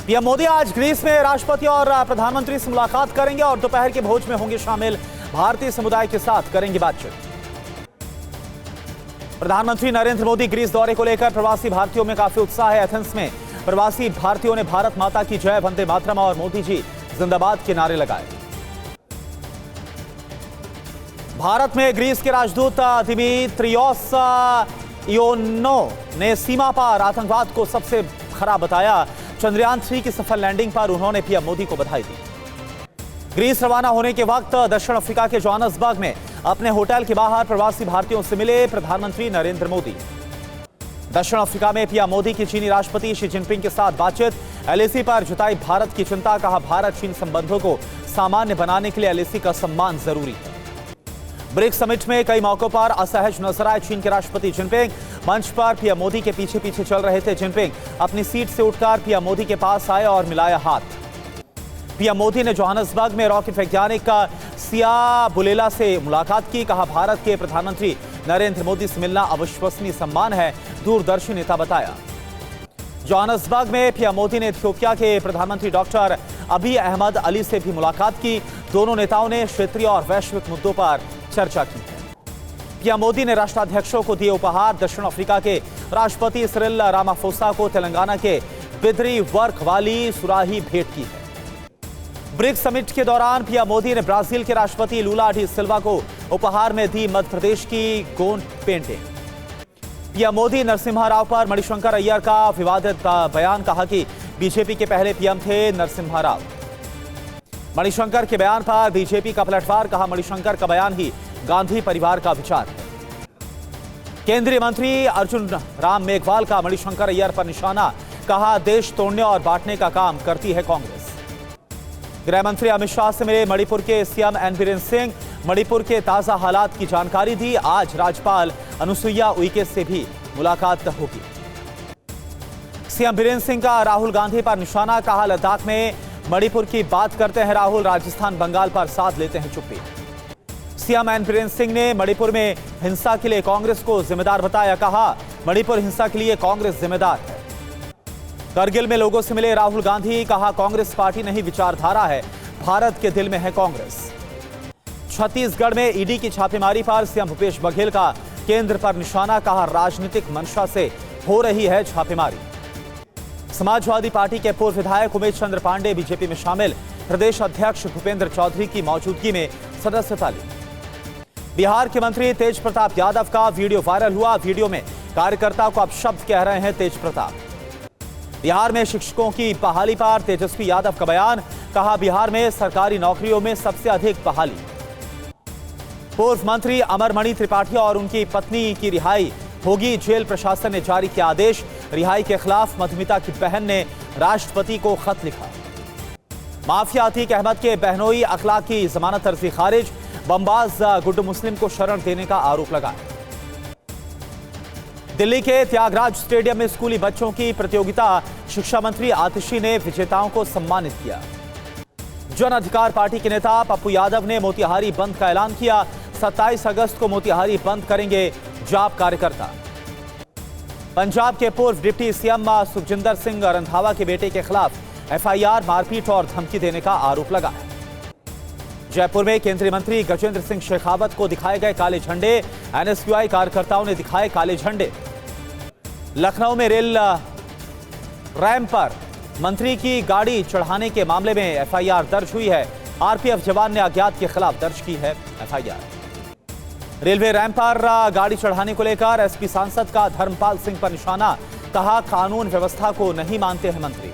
PM Modi आज Greece में राष्ट्रपति और प्रधानमंत्री से मुलाकात करेंगे और दोपहर के भोज में होंगे शामिल। भारतीय समुदाय के साथ करेंगे बातचीत। प्रधानमंत्री नरेंद्र मोदी ग्रीस दौरे को लेकर प्रवासी भारतीयों में काफी उत्साह है। एथेंस में प्रवासी भारतीयों ने भारत माता की जय, वंदे मातरम और मोदी जी जिंदाबाद के नारे लगाए। भारत में ग्रीस के राजदूत दिमित्रियोस इयोनो ने सीमा पार आतंकवाद को सबसे खराब बताया। चंद्रयान 3 की सफल लैंडिंग पर उन्होंने पीएम मोदी को बधाई दी। ग्रीस रवाना होने के वक्त दक्षिण अफ्रीका के जोहान्सबर्ग में अपने होटल के बाहर प्रवासी भारतीयों से मिले प्रधानमंत्री नरेंद्र मोदी। दक्षिण अफ्रीका में पीएम मोदी की चीनी राष्ट्रपति शी जिनपिंग के साथ बातचीत। एलएसी पर जताई भारत की चिंता, कहा भारत चीन संबंधों को सामान्य बनाने के लिए एलएसी का सम्मान जरूरी है। ब्रिक्स समिट में कई मौकों पर असहज नजर आए चीन के राष्ट्रपति जिनपिंग। मंच पर पीएम मोदी के पीछे पीछे चल रहे थे जिनपिंग। अपनी सीट से उठकर पीएम मोदी के पास आए और मिलाया हाथ। पीएम मोदी ने जोहान्सबर्ग में रॉकेट वैज्ञानिक सिया बुलेला से मुलाकात की। कहा भारत के प्रधानमंत्री नरेंद्र मोदी से मिलना अविश्वसनीय सम्मान है, दूरदर्शी नेता बताया। जोहान्सबर्ग में पीएम मोदी ने इथियोपिया के प्रधानमंत्री डॉक्टर अबी अहमद अली से भी मुलाकात की। दोनों नेताओं ने क्षेत्रीय और वैश्विक मुद्दों पर चर्चा की है। पीएम मोदी ने राष्ट्राध्यक्षों को दिए उपहार। दक्षिण अफ्रीका के राष्ट्रपति सिरिल रामाफोसा को तेलंगाना के बिदरी वर्क वाली सुराही भेंट की है। ब्रिक्स समिट के दौरान पीएम मोदी ने ब्राजील के राष्ट्रपति लूला डी सिल्वा को उपहार में दी मध्य प्रदेश की गोंड पेंटिंग। पीएम मोदी नरसिम्हा राव पर मणिशंकर अय्यर का विवादित बयान, कहा कि बीजेपी के पहले पीएम थे नरसिम्हा राव। मणिशंकर के बयान पर बीजेपी का पलटवार, कहा मणिशंकर का बयान ही गांधी परिवार का विचार है। केंद्रीय मंत्री अर्जुन राम मेघवाल का मणिशंकर अय्यर पर निशाना, कहा देश तोड़ने और बांटने का काम करती है कांग्रेस। गृह मंत्री अमित शाह से मिले मणिपुर के सीएम एन बीरेन सिंह। मणिपुर के ताजा हालात की जानकारी दी। आज राज्यपाल अनुसुईया उइके से भी मुलाकात होगी। सीएम बीरेन सिंह का राहुल गांधी पर निशाना, कहा लद्दाख में मणिपुर की बात करते हैं राहुल, राजस्थान बंगाल पर साध लेते हैं चुप्पी। सीएम एन बीरेन सिंह ने मणिपुर में हिंसा के लिए कांग्रेस को जिम्मेदार बताया। कहा मणिपुर हिंसा के लिए कांग्रेस जिम्मेदार है। करगिल में लोगों से मिले राहुल गांधी, कहा कांग्रेस पार्टी नहीं विचारधारा है, भारत के दिल में है कांग्रेस। छत्तीसगढ़ में ईडी की छापेमारी पर सीएम भूपेश बघेल का केंद्र पर निशाना, कहा राजनीतिक मंशा से हो रही है छापेमारी। समाजवादी पार्टी के पूर्व विधायक उमेश चंद्र पांडे बीजेपी में शामिल। प्रदेश अध्यक्ष भूपेंद्र चौधरी की मौजूदगी में सदस्यता ली। बिहार के मंत्री तेज प्रताप यादव का वीडियो वायरल हुआ। वीडियो में कार्यकर्ता को अपशब्द कह रहे हैं तेज प्रताप। बिहार में शिक्षकों की बहाली पर तेजस्वी यादव का बयान, कहा बिहार में सरकारी नौकरियों में सबसे अधिक बहाली। पूर्व मंत्री अमरमणि त्रिपाठी और उनकी पत्नी की रिहाई होगी। जेल प्रशासन ने जारी किया आदेश। रिहाई के खिलाफ मधुमिता की बहन ने राष्ट्रपति को खत लिखा। माफिया अतीक अहमद के बहनोई अखलाक की जमानत अर्जी खारिज। बमबाज गुड्डू मुस्लिम को शरण देने का आरोप लगा। दिल्ली के त्यागराज स्टेडियम में स्कूली बच्चों की प्रतियोगिता। शिक्षा मंत्री आतिशी ने विजेताओं को सम्मानित किया। जन अधिकार पार्टी के नेता पप्पू यादव ने मोतिहारी बंद का ऐलान किया। 27 अगस्त को मोतिहारी बंद करेंगे जाप कार्यकर्ता। पंजाब के पूर्व डिप्टी सीएम सुखजिंदर सिंह रंधावा के बेटे के खिलाफ एफआईआर, मारपीट और धमकी देने का आरोप लगा है। जयपुर में केंद्रीय मंत्री गजेंद्र सिंह शेखावत को दिखाए गए काले झंडे। एनएसयूआई कार्यकर्ताओं ने दिखाए काले झंडे। लखनऊ में रेल रैंप पर मंत्री की गाड़ी चढ़ाने के मामले में एफआईआर दर्ज हुई है। आरपीएफ जवान ने अज्ञात के खिलाफ दर्ज की है एफआईआर। रेलवे रैंप पर गाड़ी चढ़ाने को लेकर एसपी सांसद का धर्मपाल सिंह पर निशाना, कहा कानून व्यवस्था को नहीं मानते हैं मंत्री।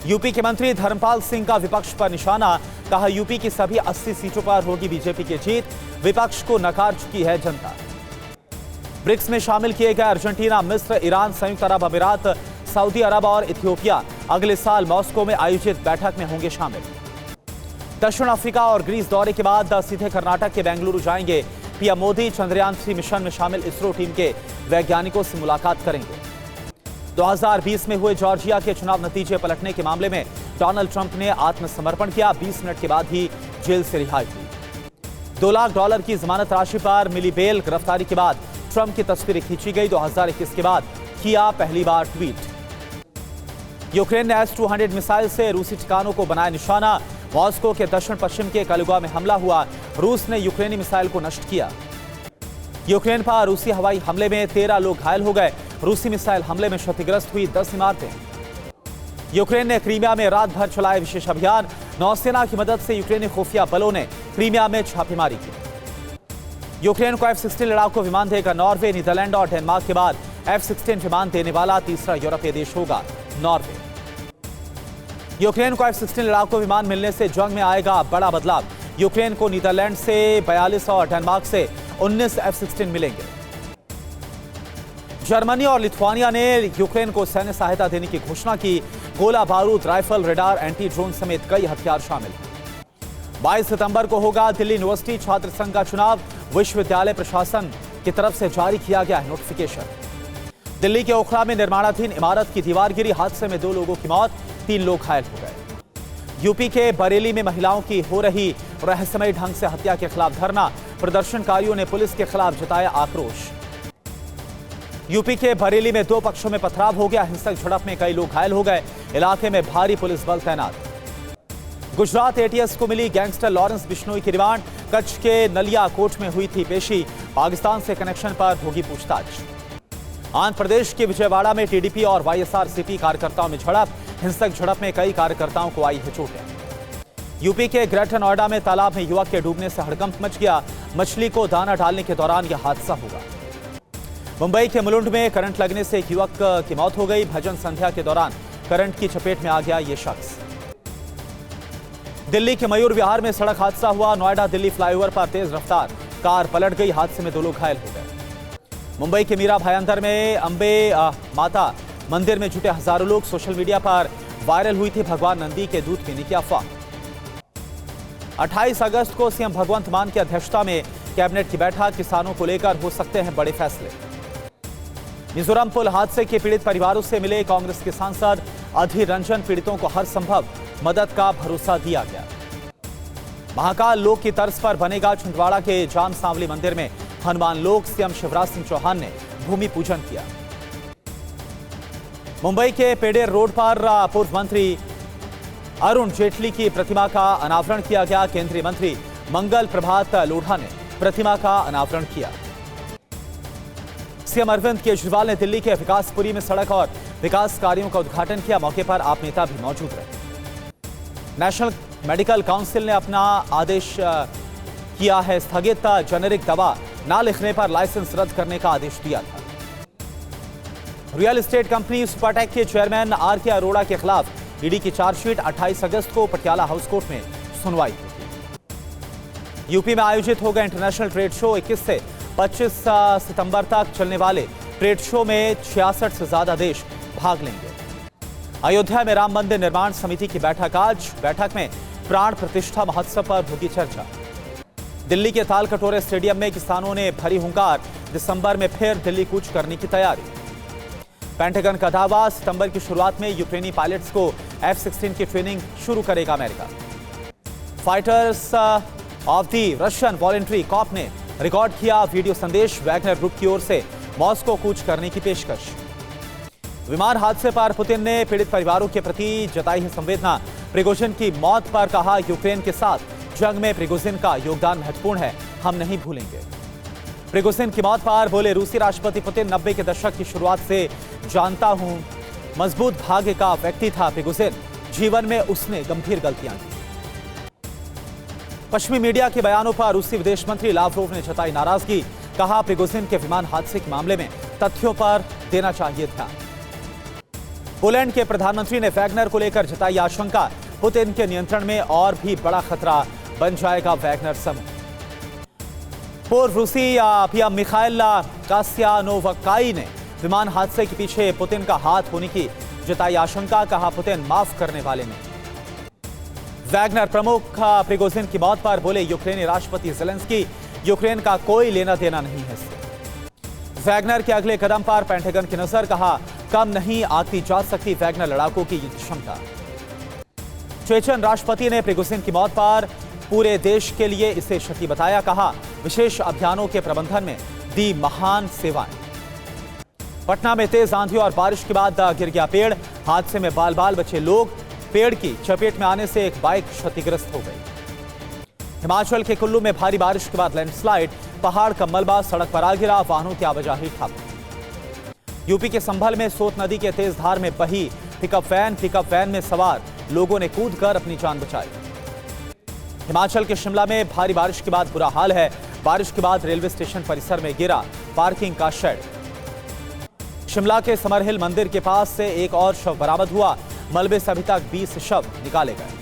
यूपी के मंत्री धर्मपाल सिंह का विपक्ष पर निशाना, कहा यूपी की सभी 80 सीटों पर होगी बीजेपी की जीत। विपक्ष को नकार चुकी है जनता। ब्रिक्स में शामिल किए गए अर्जेंटीना, मिस्र, ईरान, संयुक्त अरब अमीरात, सऊदी अरब और इथियोपिया अगले साल मॉस्को में आयोजित बैठक में होंगे शामिल। दक्षिण अफ्रीका और ग्रीस दौरे के बाद सीधे कर्नाटक के बेंगलुरु जाएंगे पीएम मोदी। चंद्रयान 3 मिशन में शामिल इसरो टीम के वैज्ञानिकों से मुलाकात करेंगे। 2020 में हुए जॉर्जिया के चुनाव नतीजे पलटने के मामले में डोनाल्ड ट्रंप ने आत्मसमर्पण किया। 20 मिनट के बाद ही जेल से रिहाई हुई। $2 लाख की जमानत राशि पर मिली बेल। गिरफ्तारी के बाद ट्रंप की तस्वीरें खींची गई। 2021 के बाद किया पहली बार ट्वीट। यूक्रेन ने S-200 मिसाइल से रूसी ठिकानों को बनाया निशाना। मॉस्को के दक्षिण पश्चिम के कलुगा में हमला हुआ। रूस ने यूक्रेनी मिसाइल को नष्ट किया। यूक्रेन पर रूसी हवाई हमले में 13 लोग घायल हो गए। रूसी मिसाइल हमले में क्षतिग्रस्त हुई 10 इमारतें। यूक्रेन ने क्रीमिया में रात भर चलाए विशेष अभियान। नौसेना की मदद से यूक्रेनी खुफिया बलों ने क्रीमिया में छापेमारी की। यूक्रेन को F-16 लड़ाकू विमान देगा नॉर्वे। नीदरलैंड और डेनमार्क के बाद F-16 विमान देने वाला तीसरा यूरोपीय देश होगा नॉर्वे। यूक्रेन को F-16 लड़ाकू विमान मिलने से जंग में आएगा बड़ा बदलाव। यूक्रेन को नीदरलैंड से 42 और डेनमार्क से 19 F-16 मिलेंगे। जर्मनी और लिथुआनिया ने यूक्रेन को सैन्य सहायता देने की घोषणा की। गोला बारूद, राइफल, रडार, एंटी ड्रोन समेत कई हथियार शामिल हैं। 22 सितंबर को होगा दिल्ली यूनिवर्सिटी छात्र संघ का चुनाव। विश्वविद्यालय प्रशासन की तरफ से जारी किया गया है नोटिफिकेशन। दिल्ली के ओखला में निर्माणाधीन इमारत की दीवार गिरी। हादसे में 2 लोगों की मौत, 3 लोग घायल हो गए। यूपी के बरेली में महिलाओं की हो रही रहस्यमयी ढंग से हत्या के खिलाफ धरना। प्रदर्शनकारियों ने पुलिस के खिलाफ जताया आक्रोश। यूपी के बरेली में 2 पक्षों में पथराव हो गया। हिंसक झड़प में कई लोग घायल हो गए। इलाके में भारी पुलिस बल तैनात। गुजरात ATS को मिली गैंगस्टर लॉरेंस बिश्नोई की रिमांड। कच्छ के नलिया कोर्ट में हुई थी पेशी। पाकिस्तान से कनेक्शन पर होगी पूछताछ। आंध्र प्रदेश के विजयवाड़ा में TDP और YSRCP कार्यकर्ताओं में झड़प। हिंसक झड़प में कई कार्यकर्ताओं को आई है चोटें। यूपी के ग्रेटर नोएडा में तालाब में युवक के डूबने से हड़कंप मच गया। मछली को दाना डालने के दौरान यह हादसा हुआ। मुंबई के मुलुंड में करंट लगने से एक युवक की मौत हो गई। भजन संध्या के दौरान करंट की चपेट में आ गया ये शख्स। दिल्ली के मयूर विहार में सड़क हादसा हुआ। नोएडा दिल्ली फ्लाईओवर पर तेज रफ्तार कार पलट गई। हादसे में 2 लोग घायल हो गए। मुंबई के मीरा भाईंदर में अंबे माता मंदिर में जुटे हजारों लोग। सोशल मीडिया पर वायरल हुई थी भगवान नंदी के दूध पीने की अफवाह। 28 अगस्त को सीएम भगवंत मान की अध्यक्षता में कैबिनेट की बैठक। किसानों को लेकर हो सकते हैं बड़े फैसले। मिजोरम पुल हादसे के पीड़ित परिवारों से मिले कांग्रेस के सांसद अधीर रंजन। पीड़ितों को हर संभव मदद का भरोसा दिया गया। महाकाल लोक की तर्ज पर बनेगा छिंदवाड़ा के जाम सांवली मंदिर में हनुमान लोक। सीएम शिवराज सिंह चौहान ने भूमि पूजन किया। मुंबई के पेडेर रोड पर पूर्व मंत्री अरुण जेटली की प्रतिमा का अनावरण किया गया। केंद्रीय मंत्री मंगल प्रभात लोढ़ा ने प्रतिमा का अनावरण किया। सीएम अरविंद केजरीवाल ने दिल्ली के विकासपुरी में सड़क और विकास कार्यों का उद्घाटन किया। मौके पर आप नेता भी मौजूद रहे। नेशनल मेडिकल काउंसिल ने अपना आदेश किया है स्थगित। जेनेरिक दवा ना लिखने पर लाइसेंस रद्द करने का आदेश दिया था। रियल एस्टेट कंपनी सुपरटेक के चेयरमैन RK अरोड़ा के खिलाफ ईडी की चार्जशीट। 28 अगस्त को पटियाला हाउस कोर्ट में सुनवाई होगी। यूपी में आयोजित होगा इंटरनेशनल ट्रेड शो। 21 से 25 सितंबर तक चलने वाले ट्रेड शो में 66 से ज्यादा देश भाग लेंगे। अयोध्या में राम मंदिर निर्माण समिति की बैठक आज। बैठक में प्राण प्रतिष्ठा महोत्सव पर होगी चर्चा। दिल्ली के ताल कटोरे स्टेडियम में किसानों ने भरी हुंकार। दिसंबर में फिर दिल्ली कूच करने की तैयारी। पेंटागन का दावा, सितंबर की शुरुआत में यूक्रेनी पायलट्स को F-16 की ट्रेनिंग शुरू करेगा America. Fighters of the Russian voluntary Corp ने रिकॉर्ड किया वीडियो संदेश। वैगनर ग्रुप की ओर से मॉस्को कूच करने की पेशकश। विमान हादसे पर पुतिन ने पीड़ित परिवारों के प्रति जताई है संवेदना। प्रिगोजिन की मौत पर कहा, यूक्रेन के साथ जंग में प्रिगोजिन का योगदान महत्वपूर्ण है, हम नहीं भूलेंगे। प्रिगोजिन की मौत पर बोले रूसी राष्ट्रपति पुतिन, 90 के दशक की शुरुआत से जानता हूं, मजबूत भाग्य का व्यक्ति था प्रिगोजिन। जीवन में उसने गंभीर गलतियां की। पश्चिमी मीडिया के बयानों पर रूसी विदेश मंत्री लावरोव ने जताई नाराजगी। कहा, प्रिगोजिन के विमान हादसे के मामले में तथ्यों पर देना चाहिए ध्यान। पोलैंड के प्रधानमंत्री ने वैगनर को लेकर जताई आशंका। पुतिन के नियंत्रण में और भी बड़ा खतरा बन जाएगा वैगनर समूह। पूर्व रूसी पीएम मिखाइल कासियानोवस्काई ने विमान हादसे के पीछे पुतिन का हाथ होने की जताई आशंका। कहा, पुतिन माफ करने वाले नहीं। वैगनर प्रमुख प्रिगोजिन की मौत पर बोले यूक्रेनी राष्ट्रपति ज़ेलेंस्की, यूक्रेन का कोई लेना देना नहीं है इससे। वैगनर के अगले कदम पर पेंटागन की नजर। कहा, कम नहीं आती जा सकती वैगनर लड़ाकों की युद्ध क्षमता। चेचन राष्ट्रपति ने प्रिगोजिन की मौत पर पूरे देश के लिए इसे क्षति बताया। कहा, विशेष अभियानों के प्रबंधन में दी महान सेवाएं। पटना में तेज आंधी और बारिश के बाद गिर गया पेड़। हादसे में बाल बाल बचे लोग। पेड़ की चपेट में आने से एक बाइक क्षतिग्रस्त हो गई। हिमाचल के कुल्लू में भारी बारिश के बाद लैंडस्लाइड, पहाड़ का मलबा सड़क पर आ गिरा, वाहनों की आवाजाही ठप। यूपी के संभल में सोत नदी के तेज धार में बही पिकअप वैन में सवार लोगों ने कूदकर अपनी जान बचाई। हिमाचल के शिमला में भारी बारिश के बाद बुरा हाल है। बारिश के बाद रेलवे स्टेशन परिसर में गिरा पार्किंग का शेड। शिमला के समरहिल मंदिर के पास से एक और शव बरामद हुआ। मलबे से अभी तक 20 शव निकाले गए।